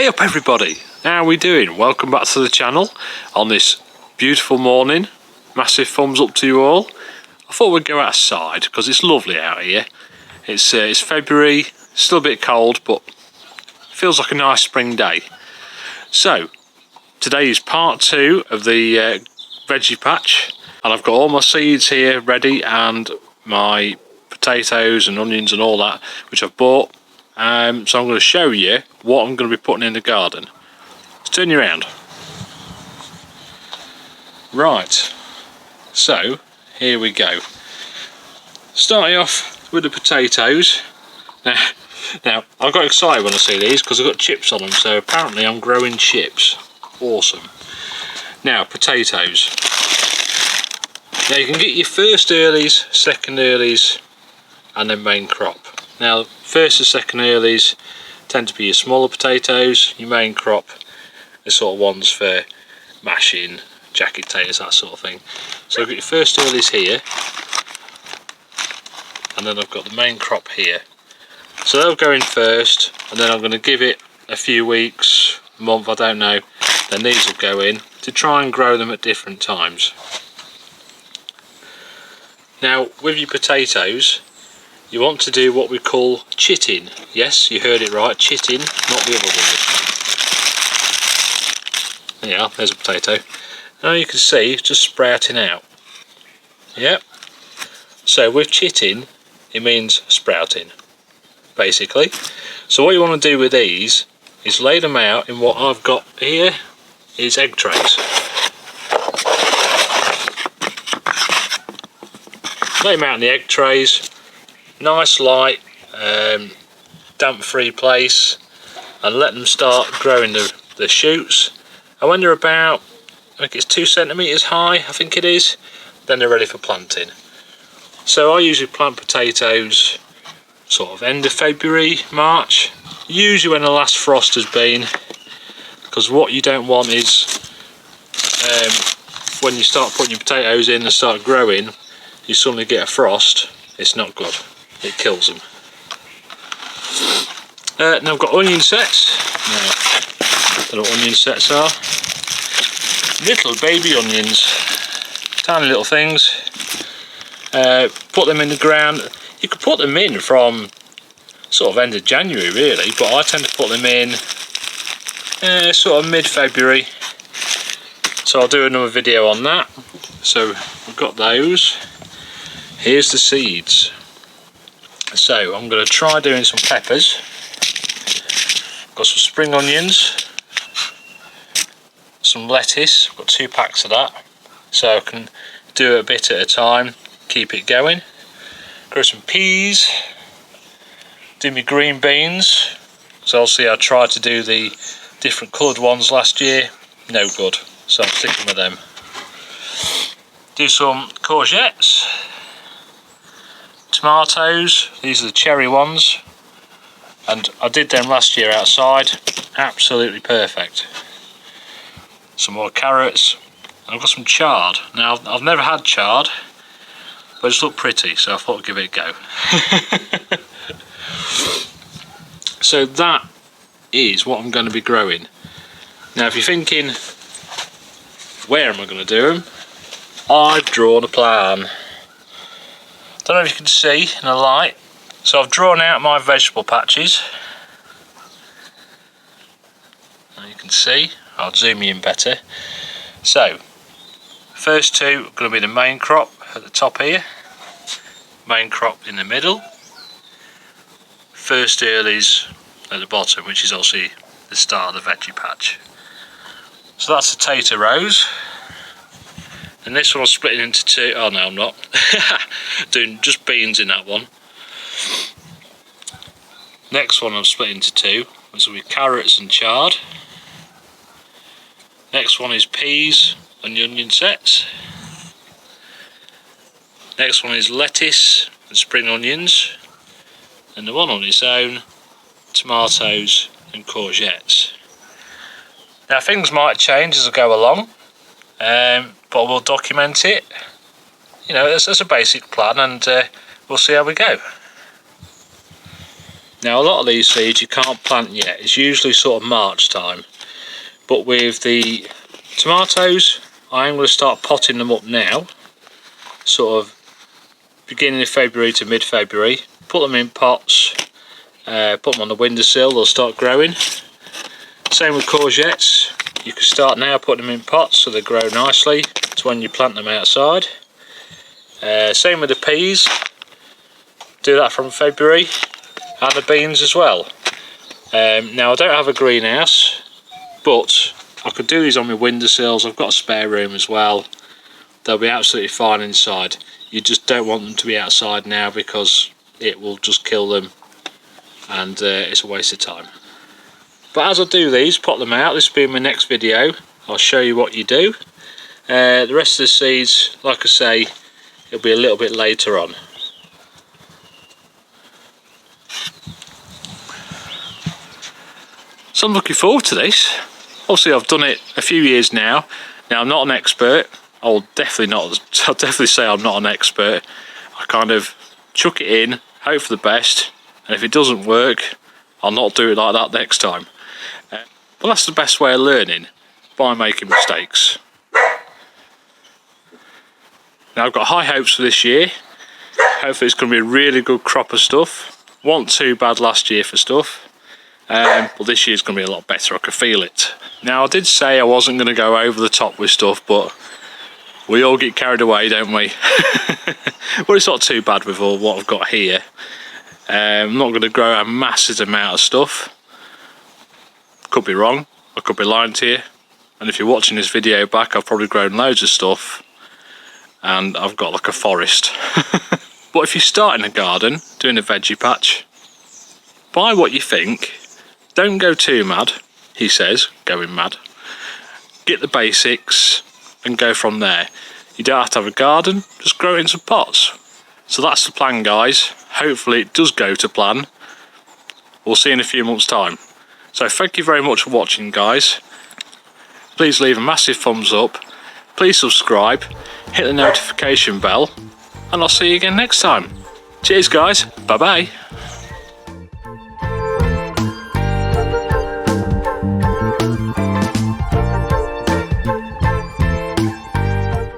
Hey up everybody, how are we doing? Welcome back to the channel on this beautiful morning. Massive thumbs up to you all. I thought we'd go outside because it's lovely out here. It's February, still a bit cold, but feels like a nice spring day. So today is part 2 of the veggie patch, and I've got all my seeds here ready and my potatoes and onions and all that which I've bought. So I'm going to show you what I'm going to be putting in the garden. Let's turn you around. Right, so here we go. Starting off with the potatoes. Now I got excited when I see these because I've got chips on them, so apparently I'm growing chips. Awesome. Now potatoes. Now you can get your first earlies, second earlies and then main crop. Now first and second earlies tend to be your smaller potatoes. Your main crop are sort of ones for mashing, jacket potatoes, that sort of thing. So I've got your first earlies here, and then I've got the main crop here. So they'll go in first, and then I'm going to give it a few weeks, a month, I don't know, then these will go in to try and grow them at different times. Now with your potatoes, you want to do what we call chitting. Yes, you heard it right, chitting, not the other word. Yeah, there's a potato. Now you can see it's just sprouting out. Yep. So with chitting, it means sprouting, basically. So what you want to do with these is lay them out in what I've got here is egg trays. Lay them out in the egg trays. Nice light, damp free place, and let them start growing the shoots. And when they're about, I think it's 2 centimetres high, I think it is, then they're ready for planting. So I usually plant potatoes sort of end of February, March, usually when the last frost has been, because what you don't want is when you start putting your potatoes in and start growing, you suddenly get a frost. It's not good. It kills them. Now I've got onion sets. Now, I don't know what onion sets are. Little baby onions, tiny little things. Put them in the ground. You could put them in from sort of end of January really, but I tend to put them in sort of mid-February. So I'll do another video on that. So we've got those. Here's the seeds. So I'm going to try doing some peppers. Got some spring onions, some lettuce. I've got 2 packs of that, so I can do it a bit at a time, keep it going. Grow some peas, do my green beans. So obviously I tried to do the different coloured ones last year, no good, so I'm sticking with them. Do some courgettes. Tomatoes, these are the cherry ones, and I did them last year outside, absolutely perfect. Some more carrots, and I've got some chard. Now I've never had chard, but it's looked pretty, so I thought I'd give it a go. So that is what I'm going to be growing. Now if you're thinking, where am I going to do them? I've drawn a plan. Don't know if you can see in the light. So I've drawn out my vegetable patches. Now you can see, I'll zoom you in better. So, first 2 are going to be the main crop at the top here. Main crop in the middle. First earlies at the bottom, which is obviously the start of the veggie patch. So that's the tater rows. And this one I'm splitting into 2. Oh no, I'm not. Doing just beans in that one. Next one I'm splitting into 2. This will be carrots and chard. Next one is peas and onion sets. Next one is lettuce and spring onions. And the one on its own, tomatoes and courgettes. Now things might change as I go along. But we'll document it. You know, that's a basic plan, and we'll see how we go. Now a lot of these seeds you can't plant yet, it's usually sort of March time, but with the tomatoes I am going to start potting them up now, sort of beginning of February to mid-February. Put them in pots, put them on the windowsill, they'll start growing. Same with courgettes, you can start now putting them in pots so they grow nicely to when you plant them outside. Same with the peas, do that from February, and the beans as well. Now I don't have a greenhouse, but I could do these on my windowsills. I've got a spare room as well. They'll be absolutely fine inside. You just don't want them to be outside now because it will just kill them, and it's a waste of time. But as I do these, pop them out, this will be my next video. I'll show you what you do. The rest of the seeds, like I say, it'll be a little bit later on. So I'm looking forward to this. Obviously I've done it a few years now. Now I'm not an expert. I'll definitely say I'm not an expert. I kind of chuck it in, hope for the best, and if it doesn't work, I'll not do it like that next time. But that's the best way of learning, by making mistakes. Now I've got high hopes for this year. Hopefully it's going to be a really good crop of stuff. Wasn't too bad last year for stuff. But this year's going to be a lot better, I can feel it. Now I did say I wasn't going to go over the top with stuff, but we all get carried away, don't we? Well, it's not too bad with all what I've got here. I'm not going to grow a massive amount of stuff. Could be wrong, I could be lying to you. And if you're watching this video back, I've probably grown loads of stuff and I've got like a forest. But if you're starting a garden, doing a veggie patch, buy what you think. Don't go too mad, he says, going mad. Get the basics and go from there. You don't have to have a garden, just grow it in some pots. So that's the plan, guys. Hopefully it does go to plan. We'll see in a few months' time. So thank you very much for watching, guys. Please leave a massive thumbs up. Please subscribe, hit the notification bell, and I'll see you again next time. Cheers, guys. Bye bye.